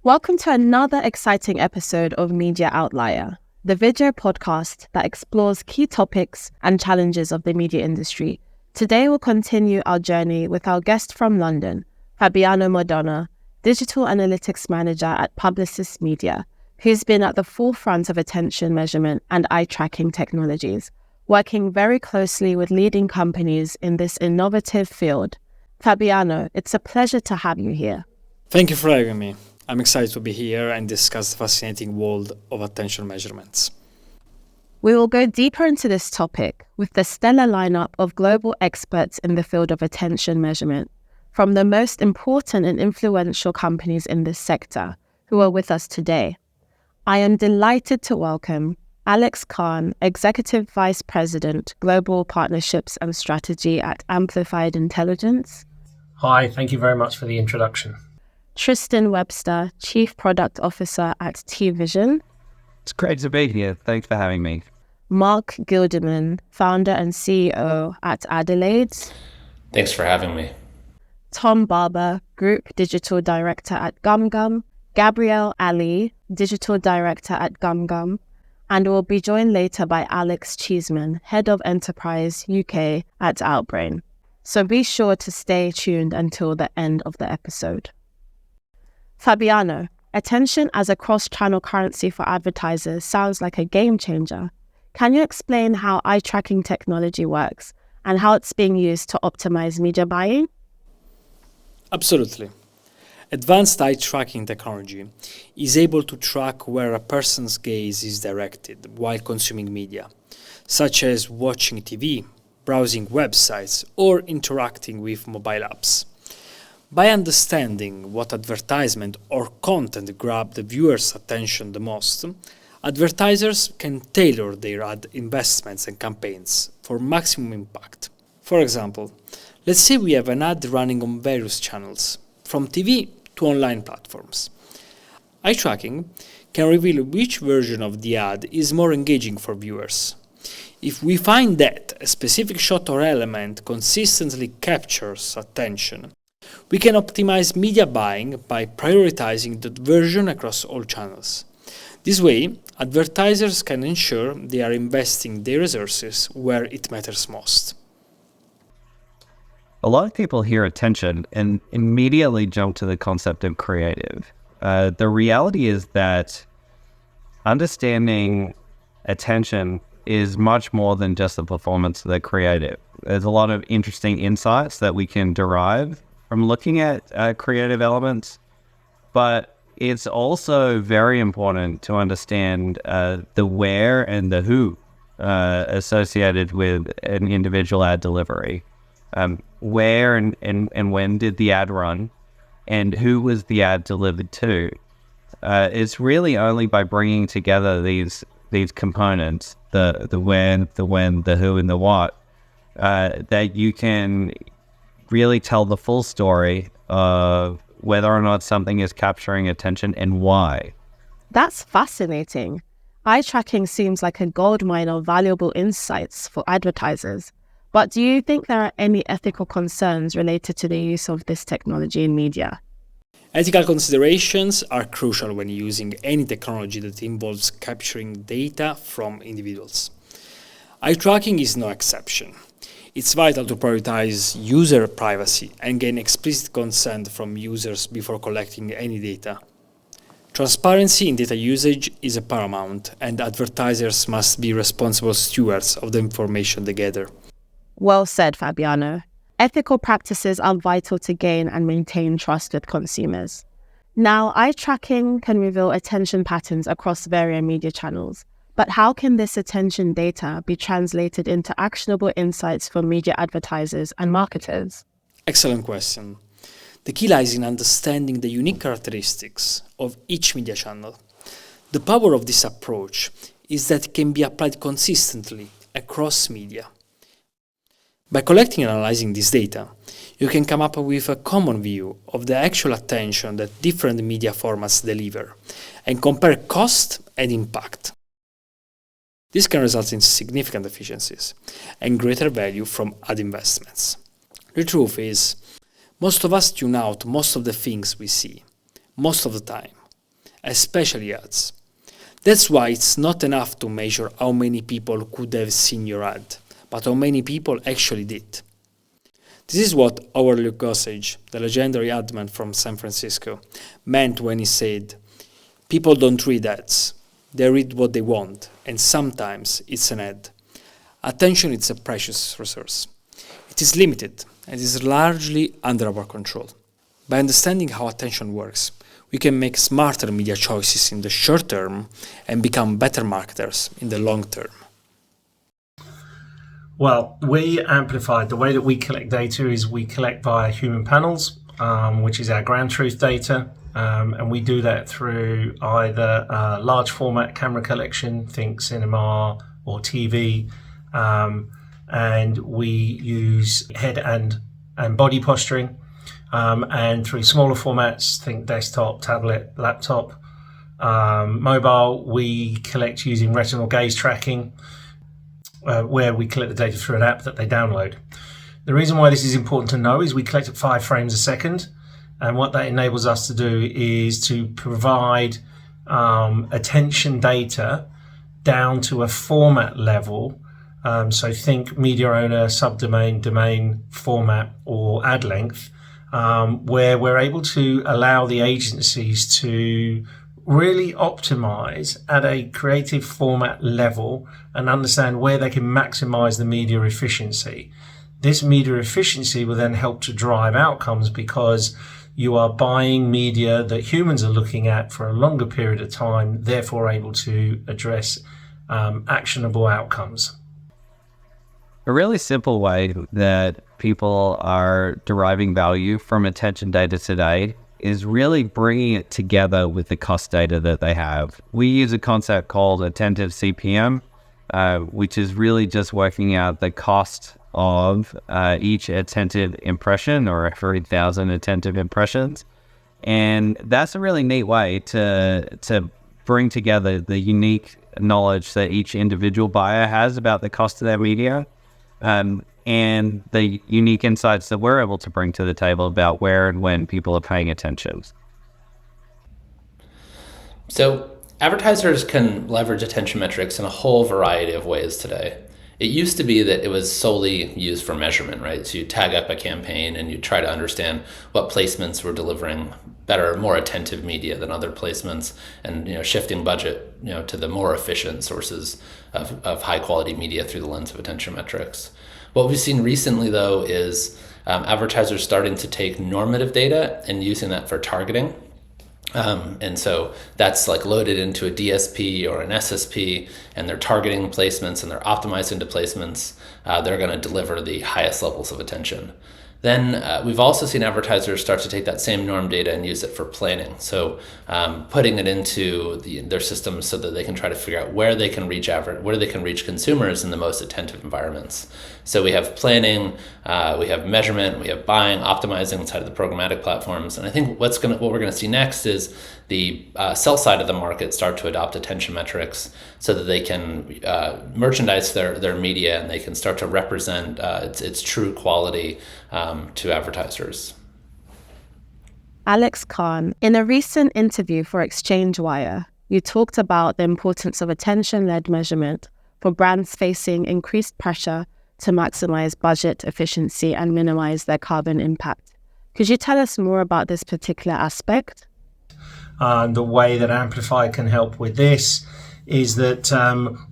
Welcome to another exciting episode of Media Outlier, the video podcast that explores key topics and challenges of the media industry. Today we'll continue our journey with our guest from London, Fabiano Madonna, Digital Analytics Manager at Publicis Media, who's been at the forefront of attention measurement and eye tracking technologies, working very closely with leading companies in this innovative field. Fabiano, it's a pleasure to have you here. Thank you for having me. I'm excited to be here and discuss the fascinating world of attention measurements. We will go deeper into this topic with the stellar lineup of global experts in the field of attention measurement, from the most important and influential companies in this sector who are with us today. I am delighted to welcome Alex Khan, Executive Vice President, Global Partnerships and Strategy at Amplified Intelligence. Hi, thank you very much for the introduction. Tristan Webster, Chief Product Officer at T-Vision. It's great to be here. Thanks for having me. Marc Guldimann, Founder and CEO at Adelaide. Thanks for having me. Tom Barbour, Group Digital Director at GumGum. Gabriel Ali, Digital Director at GumGum. And we'll be joined later by Alex Cheeseman, Head of Enterprise UK at Outbrain. So be sure to stay tuned until the end of the episode. Fabiano, attention as a cross-channel currency for advertisers sounds like a game changer. Can you explain how eye tracking technology works and how it's being used to optimize media buying? Absolutely. Advanced eye tracking technology is able to track where a person's gaze is directed while consuming media, such as watching TV, browsing websites, or interacting with mobile apps. By understanding what advertisement or content grab the viewer's attention the most, advertisers can tailor their ad investments and campaigns for maximum impact. For example, let's say we have an ad running on various channels, from TV to online platforms. Eye tracking can reveal which version of the ad is more engaging for viewers. If we find that a specific shot or element consistently captures attention, we can optimize media buying by prioritizing that version across all channels. This way, advertisers can ensure they are investing their resources where it matters most. A lot of people hear attention and immediately jump to the concept of creative. The reality is that understanding attention is much more than just the performance of the creative. There's a lot of interesting insights that we can derive from looking at creative elements, but it's also very important to understand the where and the who associated with an individual ad delivery. Where and when did the ad run, and who was the ad delivered to? It's really only by bringing together these components, the when, the who, and the what, that you can really tell the full story of whether or not something is capturing attention and why. That's fascinating. Eye tracking seems like a goldmine of valuable insights for advertisers. But do you think there are any ethical concerns related to the use of this technology in media? Ethical considerations are crucial when using any technology that involves capturing data from individuals. Eye tracking is no exception. It's vital to prioritize user privacy and gain explicit consent from users before collecting any data. Transparency in data usage is a paramount, and advertisers must be responsible stewards of the information they gather. Well said, Fabiano. Ethical practices are vital to gain and maintain trust with consumers. Now, eye tracking can reveal attention patterns across various media channels. But how can this attention data be translated into actionable insights for media advertisers and marketers? Excellent question. The key lies in understanding the unique characteristics of each media channel. The power of this approach is that it can be applied consistently across media. By collecting and analyzing this data, you can come up with a common view of the actual attention that different media formats deliver and compare cost and impact. This can result in significant efficiencies and greater value from ad investments. The truth is, most of us tune out most of the things we see, most of the time, especially ads. That's why it's not enough to measure how many people could have seen your ad, but how many people actually did. This is what Howard Gossage, the legendary ad man from San Francisco, meant when he said, "People don't read ads. They read what they want, and sometimes it's an ad." Attention is a precious resource. It is limited and is largely under our control. By understanding how attention works, we can make smarter media choices in the short term and become better marketers in the long term. Well, we amplified. The way that we collect data is we collect via human panels, which is our ground truth data. And we do that through either large format camera collection, think cinema or TV. And we use head and body posturing. And through smaller formats, think desktop, tablet, laptop, mobile, we collect using retinal gaze tracking, where we collect the data through an app that they download. The reason why this is important to know is we collect at 5 frames a second, and what that enables us to do is to provide attention data down to a format level. So think media owner, subdomain, domain, format, or ad length, where we're able to allow the agencies to really optimize at a creative format level and understand where they can maximize the media efficiency. This media efficiency will then help to drive outcomes because you are buying media that humans are looking at for a longer period of time, therefore able to address actionable outcomes. A really simple way that people are deriving value from attention data today is really bringing it together with the cost data that they have. We use a concept called attentive CPM, which is really just working out the cost of each attentive impression or every 1,000 attentive impressions. And that's a really neat way to bring together the unique knowledge that each individual buyer has about the cost of their media, and the unique insights that we're able to bring to the table about where and when people are paying attention. So advertisers can leverage attention metrics in a whole variety of ways today. It used to be that it was solely used for measurement, right? So you tag up a campaign and you try to understand what placements were delivering better, more attentive media than other placements, and shifting budget to the more efficient sources of high quality media through the lens of attention metrics. What we've seen recently, though, is advertisers starting to take normative data and using that for targeting. And so that's like loaded into a DSP or an SSP, and they're targeting placements and they're optimized into placements. They're going to deliver the highest levels of attention. Then we've also seen advertisers start to take that same norm data and use it for planning. So putting it into their systems so that they can try to figure out where they can reach consumers in the most attentive environments. So we have planning, we have measurement, we have buying, optimizing inside of the programmatic platforms. And I think what we're going to see next is the sell side of the market start to adopt attention metrics so that they can merchandise their media and they can start to represent its true quality to advertisers. Alex Khan, in a recent interview for Exchange Wire, you talked about the importance of attention-led measurement for brands facing increased pressure to maximize budget efficiency and minimize their carbon impact. Could you tell us more about this particular aspect? The way that Amplify can help with this is that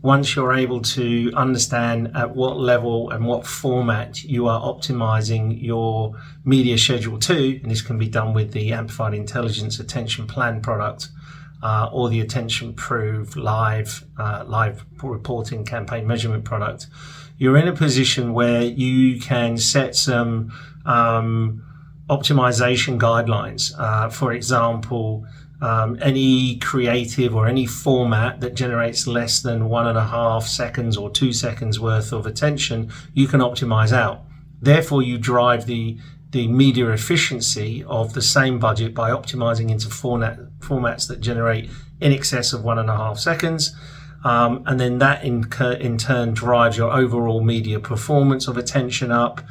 once you're able to understand at what level and what format you are optimizing your media schedule to, and this can be done with the Amplified Intelligence Attention Plan product or the Attention Prove live reporting campaign measurement product, you're in a position where you can set some optimization guidelines. For example, any creative or any format that generates less than 1.5 seconds or 2 seconds worth of attention, you can optimize out. Therefore, you drive the media efficiency of the same budget by optimizing into formats that generate in excess of 1.5 seconds. And then that in turn drives your overall media performance of attention up,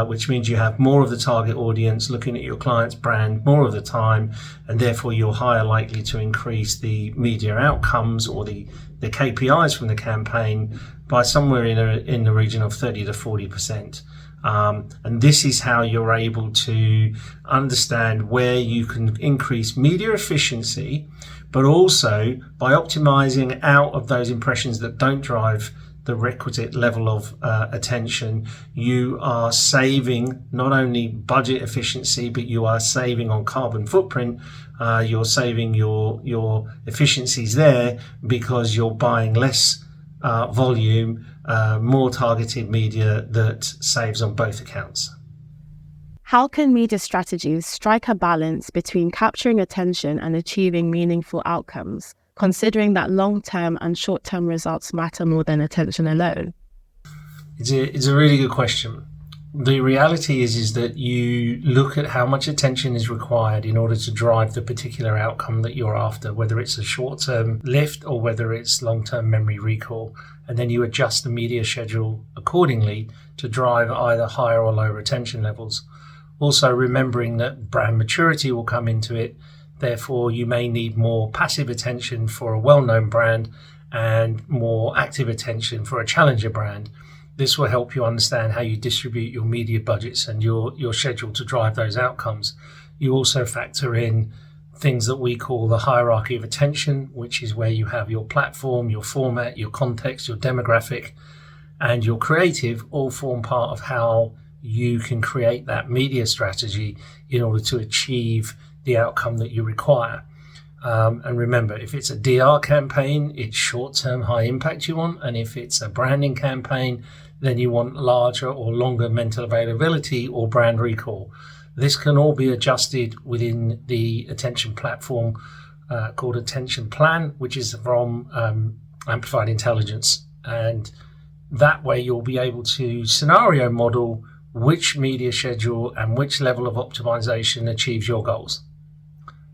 which means you have more of the target audience looking at your client's brand more of the time, and therefore you're higher likely to increase the media outcomes or the KPIs from the campaign by somewhere in the region of 30 to 40%. And this is how you're able to understand where you can increase media efficiency, but also by optimizing out of those impressions that don't drive the requisite level of attention, you are saving not only budget efficiency, but you are saving on carbon footprint. You're saving your efficiencies there because you're buying less volume, more targeted media that saves on both accounts. How can media strategies strike a balance between capturing attention and achieving meaningful outcomes, considering that long-term and short-term results matter more than attention alone? It's a really good question. The reality is that you look at how much attention is required in order to drive the particular outcome that you're after, whether it's a short-term lift or whether it's long-term memory recall, and then you adjust the media schedule accordingly to drive either higher or lower attention levels. Also remembering that brand maturity will come into it. Therefore, you may need more passive attention for a well-known brand and more active attention for a challenger brand. This will help you understand how you distribute your media budgets and your schedule to drive those outcomes. You also factor in things that we call the hierarchy of attention, which is where you have your platform, your format, your context, your demographic, and your creative all form part of how you can create that media strategy in order to achieve the outcome that you require. And remember, if it's a DR campaign, it's short-term high impact you want. And if it's a branding campaign, then you want larger or longer mental availability or brand recall. This can all be adjusted within the attention platform called Attention Plan, which is from Amplified Intelligence. And that way you'll be able to scenario model which media schedule and which level of optimization achieves your goals.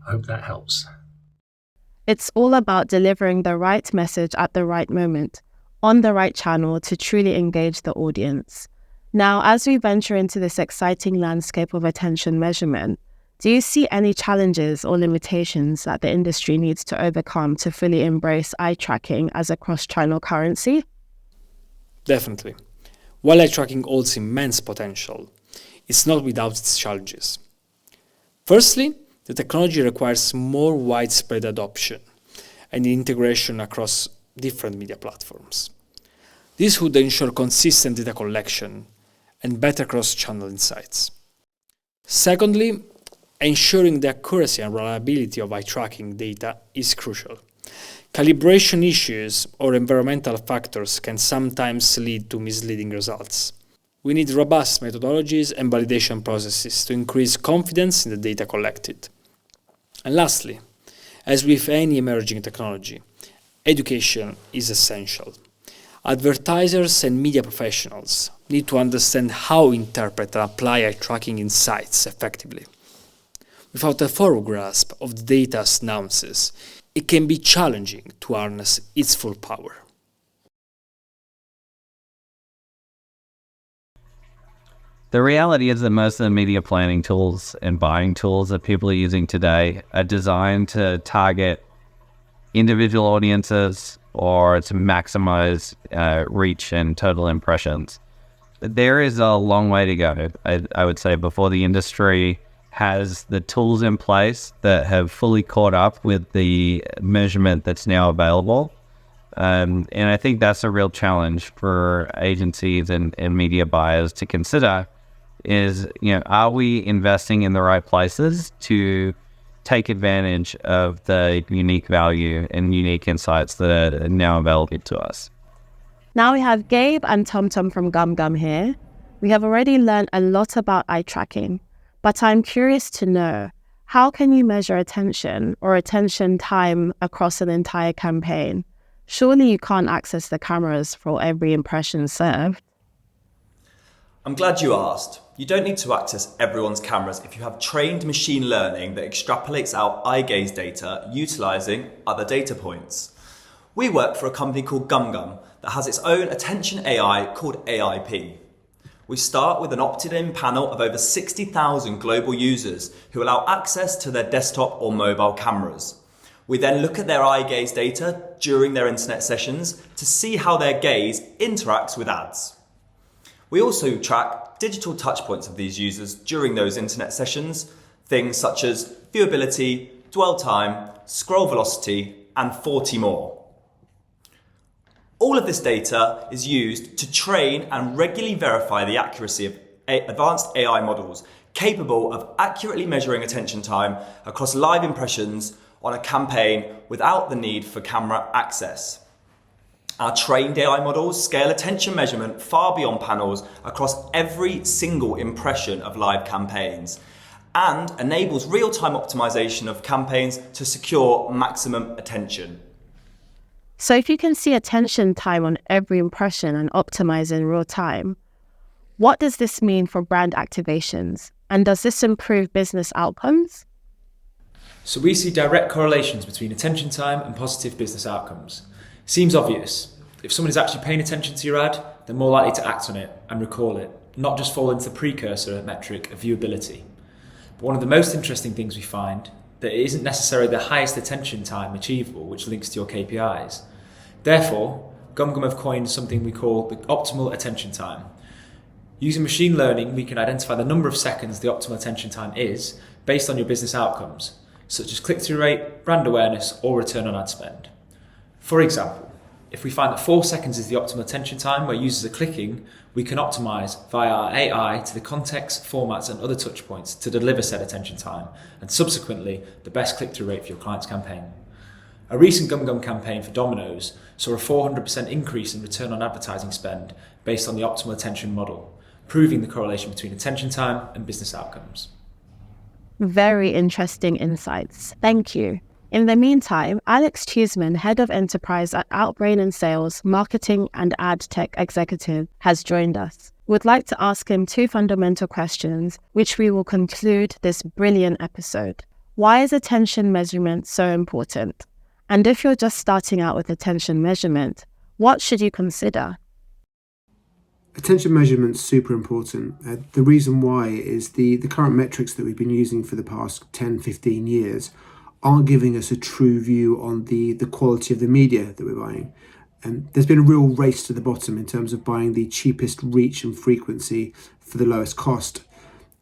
I hope that helps. It's all about delivering the right message at the right moment, on the right channel to truly engage the audience. Now, as we venture into this exciting landscape of attention measurement, do you see any challenges or limitations that the industry needs to overcome to fully embrace eye tracking as a cross-channel currency? Definitely. While eye tracking holds immense potential, it's not without its challenges. Firstly, the technology requires more widespread adoption and integration across different media platforms. This would ensure consistent data collection and better cross-channel insights. Secondly, ensuring the accuracy and reliability of eye tracking data is crucial. Calibration issues or environmental factors can sometimes lead to misleading results. We need robust methodologies and validation processes to increase confidence in the data collected. And lastly, as with any emerging technology, education is essential. Advertisers and media professionals need to understand how to interpret and apply eye tracking insights effectively. Without a thorough grasp of the data's nuances, it can be challenging to harness its full power. The reality is that most of the media planning tools and buying tools that people are using today are designed to target individual audiences or to maximize reach and total impressions. There is a long way to go, I would say, before the industry has the tools in place that have fully caught up with the measurement that's now available. And I think that's a real challenge for agencies and media buyers to consider is, are we investing in the right places to take advantage of the unique value and unique insights that are now available to us? Now we have Gabe and TomTom from GumGum here. We have already learned a lot about eye tracking, but I'm curious to know, how can you measure attention or attention time across an entire campaign? Surely you can't access the cameras for every impression served. I'm glad you asked. You don't need to access everyone's cameras if you have trained machine learning that extrapolates out eye gaze data utilizing other data points. We work for a company called GumGum that has its own attention AI called AIP. We start with an opted-in panel of over 60,000 global users who allow access to their desktop or mobile cameras. We then look at their eye gaze data during their internet sessions to see how their gaze interacts with ads. We also track digital touchpoints of these users during those internet sessions, things such as viewability, dwell time, scroll velocity, and 40 more. All of this data is used to train and regularly verify the accuracy of advanced AI models capable of accurately measuring attention time across live impressions on a campaign without the need for camera access. Our trained AI models scale attention measurement far beyond panels across every single impression of live campaigns and enables real-time optimization of campaigns to secure maximum attention. So if you can see attention time on every impression and optimize in real time, what does this mean for brand activations? And does this improve business outcomes? So we see direct correlations between attention time and positive business outcomes. Seems obvious. If someone is actually paying attention to your ad, they're more likely to act on it and recall it, not just fall into the precursor metric of viewability. But one of the most interesting things we find that it isn't necessarily the highest attention time achievable which links to your KPIs. Therefore, GumGum have coined something we call the optimal attention time. Using machine learning, we can identify the number of seconds the optimal attention time is based on your business outcomes, such as click-through rate, brand awareness, or return on ad spend. For example, if we find that 4 seconds is the optimal attention time where users are clicking, we can optimize via our AI to the context, formats, and other touch points to deliver said attention time, and subsequently, the best click-through rate for your client's campaign. A recent GumGum campaign for Domino's saw a 400% increase in return on advertising spend based on the optimal attention model, proving the correlation between attention time and business outcomes. Very interesting insights. Thank you. In the meantime, Alex Cheeseman, Head of Enterprise at Outbrain and Sales, Marketing and Ad Tech Executive, has joined us. We'd like to ask him 2 fundamental questions, which we will conclude this brilliant episode. Why is attention measurement so important? And if you're just starting out with attention measurement, what should you consider? Attention measurement's super important. The reason why is the current metrics that we've been using for the past 10, 15 years aren't giving us a true view on the quality of the media that we're buying. And there's been a real race to the bottom in terms of buying the cheapest reach and frequency for the lowest cost.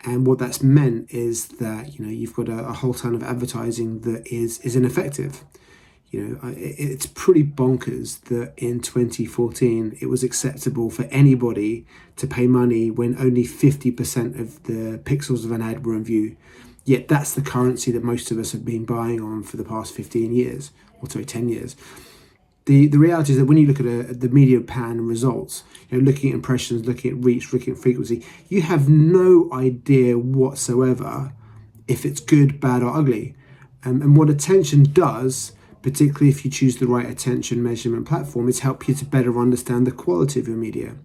And what that's meant is that, you've got a whole ton of advertising that is ineffective. It's pretty bonkers that in 2014 it was acceptable for anybody to pay money when only 50% of the pixels of an ad were in view. Yet that's the currency that most of us have been buying on for the past 10 years. The reality is that when you look at the media pan results, looking at impressions, looking at reach, looking at frequency, you have no idea whatsoever if it's good, bad, or ugly. And what attention does, particularly if you choose the right attention measurement platform, is help you to better understand the quality of your media.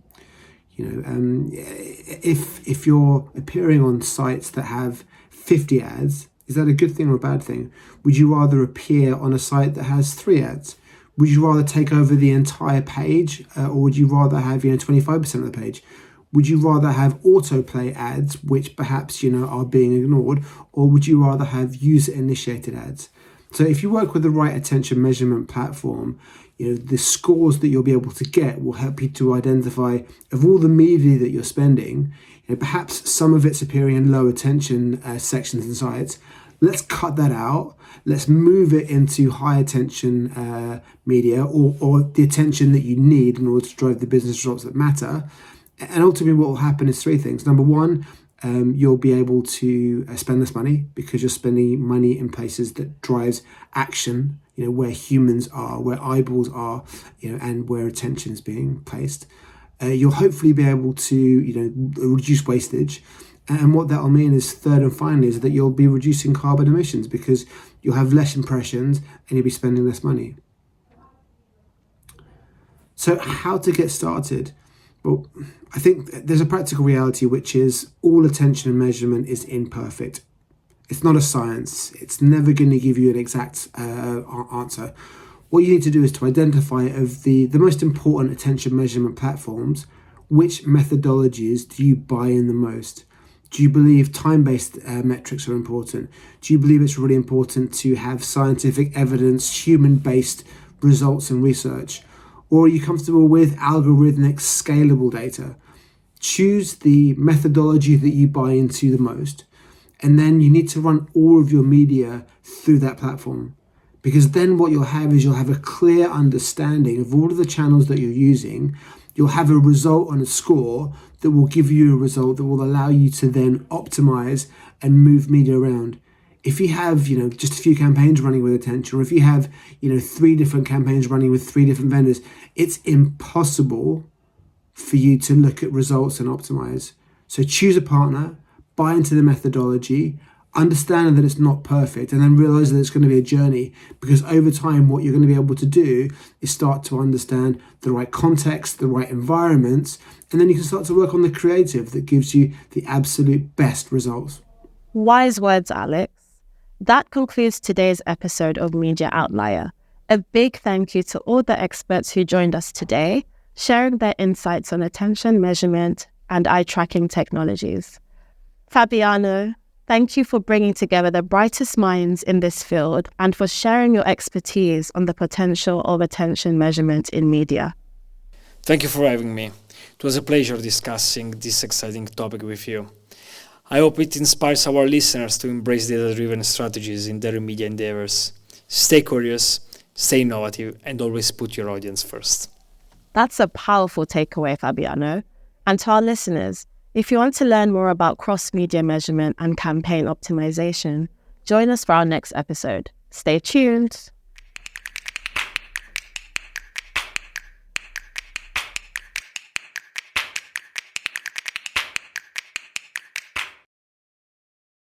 If you're appearing on sites that have 50 ads, is that a good thing or a bad thing? Would you rather appear on a site that has 3 ads? Would you rather take over the entire page, or would you rather have 25% of the page? Would you rather have autoplay ads, which perhaps are being ignored, or would you rather have user-initiated ads? So if you work with the right attention measurement platform, the scores that you'll be able to get will help you to identify, of all the media that you're spending, perhaps some of it's appearing in low attention sections and sites. Let's cut that out. Let's move it into high attention media or the attention that you need in order to drive the business results that matter. And ultimately what will happen is 3 things. Number one, you'll be able to spend less money because you're spending money in places that drives action, where humans are, where eyeballs are, and where attention is being placed. You'll hopefully be able to, reduce wastage. And what that'll mean is, third and finally, is that you'll be reducing carbon emissions because you'll have less impressions and you'll be spending less money. So how to get started? Well, I think there's a practical reality, which is all attention and measurement is imperfect. It's not a science. It's never going to give you an exact answer. what you need to do is to identify of the most important attention measurement platforms, which methodologies do you buy in the most? Do you believe time-based metrics are important? Do you believe it's really important to have scientific evidence, human-based results and research? Or are you comfortable with algorithmic, scalable data? Choose the methodology that you buy into the most, and then you need to run all of your media through that platform. Because then what you'll have is you'll have a clear understanding of all of the channels that you're using. You'll have a result on a score that will give you a result that will allow you to then optimize and move media around. If you have, just a few campaigns running with attention, or if you have, 3 different campaigns running with 3 different vendors, it's impossible for you to look at results and optimize. So choose a partner, buy into the methodology, understand that it's not perfect, and then realize that it's going to be a journey, because over time what you're going to be able to do is start to understand the right context, the right environments, and then you can start to work on the creative that gives you the absolute best results. Wise words, Alex. That concludes today's episode of Media Outlier. A big thank you to all the experts who joined us today, sharing their insights on attention measurement and eye tracking technologies. Fabiano, thank you for bringing together the brightest minds in this field and for sharing your expertise on the potential of attention measurement in media. Thank you for having me. It was a pleasure discussing this exciting topic with you. I hope it inspires our listeners to embrace data-driven strategies in their media endeavors. Stay curious, stay innovative, and always put your audience first. That's a powerful takeaway, Fabiano. And to our listeners, if you want to learn more about cross-media measurement and campaign optimization, join us for our next episode. Stay tuned.